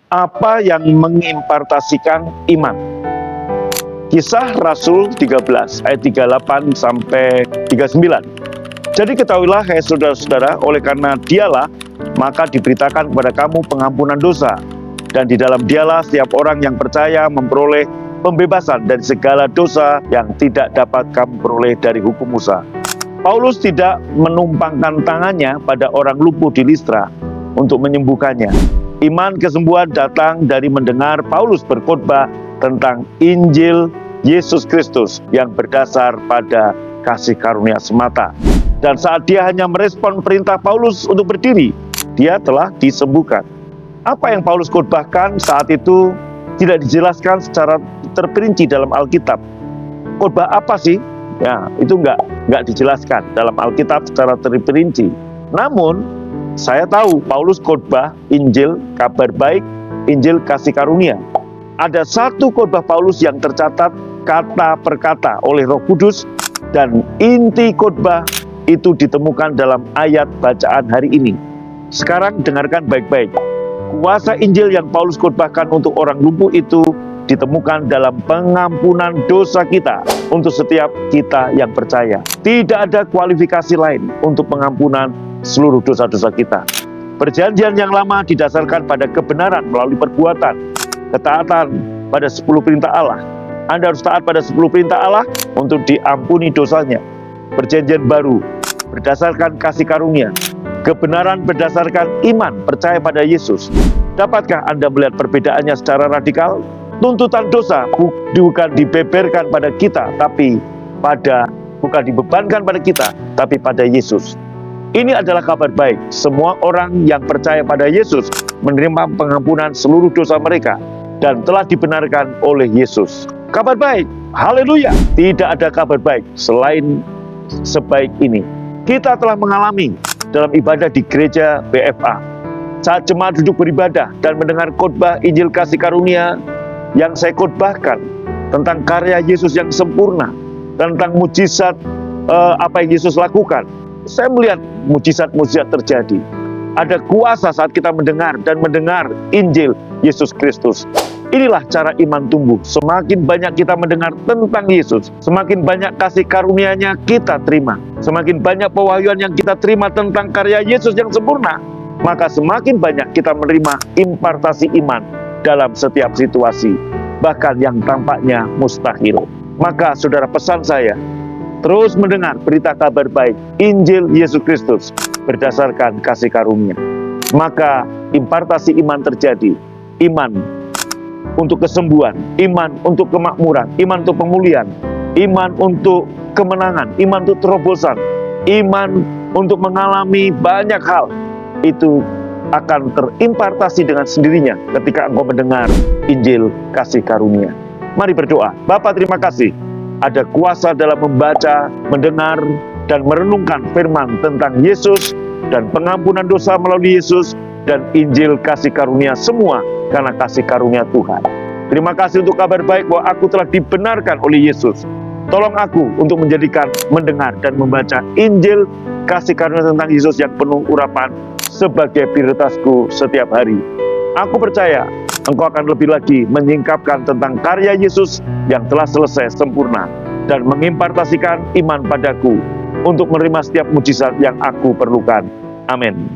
Apa yang mengimpartasikan iman? Kisah Rasul 13 ayat 38 sampai 39. Jadi ketahuilah hai saudara-saudara, oleh karena dialah maka diberitakan kepada kamu pengampunan dosa, dan di dalam dialah setiap orang yang percaya memperoleh pembebasan dari segala dosa yang tidak dapat kamu peroleh dari hukum Musa. Paulus tidak menumpangkan tangannya pada orang lumpuh di Listra untuk menyembuhkannya. Iman kesembuhan datang dari mendengar Paulus berkhotbah tentang Injil Yesus Kristus yang berdasar pada kasih karunia semata. Dan saat dia hanya merespon perintah Paulus untuk berdiri, dia telah disembuhkan. Apa yang Paulus khotbahkan saat itu tidak dijelaskan secara terperinci dalam Alkitab. Khotbah apa sih? Ya, itu nggak dijelaskan dalam Alkitab secara terperinci. Namun, saya tahu Paulus khotbah Injil kabar baik, Injil kasih karunia. Ada satu khotbah Paulus yang tercatat kata per kata oleh Roh Kudus, dan inti khotbah itu ditemukan dalam ayat bacaan hari ini. Sekarang dengarkan baik-baik. Kuasa Injil yang Paulus khotbahkan untuk orang lumpuh itu ditemukan dalam pengampunan dosa kita untuk setiap kita yang percaya. Tidak ada kualifikasi lain untuk pengampunan seluruh dosa-dosa kita. Perjanjian yang lama didasarkan pada kebenaran melalui perbuatan, ketaatan pada 10 perintah Allah. Anda harus taat pada 10 perintah Allah untuk diampuni dosanya. Perjanjian baru berdasarkan kasih karunia, kebenaran berdasarkan iman percaya pada Yesus. Dapatkah Anda melihat perbedaannya secara radikal? Tuntutan dosa bukan dibeberkan pada kita, tapi bukan dibebankan pada kita, tapi pada Yesus. Ini adalah kabar baik. Semua orang yang percaya pada Yesus menerima pengampunan seluruh dosa mereka dan telah dibenarkan oleh Yesus. Kabar baik, haleluya. Tidak ada kabar baik selain sebaik ini. Kita telah mengalami dalam ibadah di gereja BFA. Saat jemaat duduk beribadah dan mendengar khotbah Injil kasih karunia yang saya khotbahkan tentang karya Yesus yang sempurna, tentang mujizat apa yang Yesus lakukan. Saya melihat mujizat-mujizat terjadi. Ada kuasa saat kita mendengar Injil Yesus Kristus. Inilah cara iman tumbuh. Semakin banyak kita mendengar tentang Yesus, semakin banyak kasih karunia-Nya kita terima. Semakin banyak pewahyuan yang kita terima tentang karya Yesus yang sempurna, maka semakin banyak kita menerima impartasi iman dalam setiap situasi, bahkan yang tampaknya mustahil. Maka saudara, pesan saya, terus mendengar berita kabar baik, Injil Yesus Kristus berdasarkan kasih karunia. Maka impartasi iman terjadi. Iman untuk kesembuhan, iman untuk kemakmuran, iman untuk pemulihan, iman untuk kemenangan, iman untuk terobosan, iman untuk mengalami banyak hal. Itu akan terimpartasi dengan sendirinya ketika engkau mendengar Injil kasih karunia. Mari berdoa. Bapa, terima kasih. Ada kuasa dalam membaca, mendengar, dan merenungkan firman tentang Yesus dan pengampunan dosa melalui Yesus dan Injil kasih karunia, semua karena kasih karunia Tuhan. Terima kasih untuk kabar baik bahwa aku telah dibenarkan oleh Yesus. Tolong aku untuk mendengar dan membaca Injil kasih karunia tentang Yesus yang penuh urapan sebagai prioritasku setiap hari. Aku percaya Engkau akan lebih lagi menyingkapkan tentang karya Yesus yang telah selesai sempurna dan mengimpartasikan iman padaku untuk menerima setiap mujizat yang aku perlukan. Amin.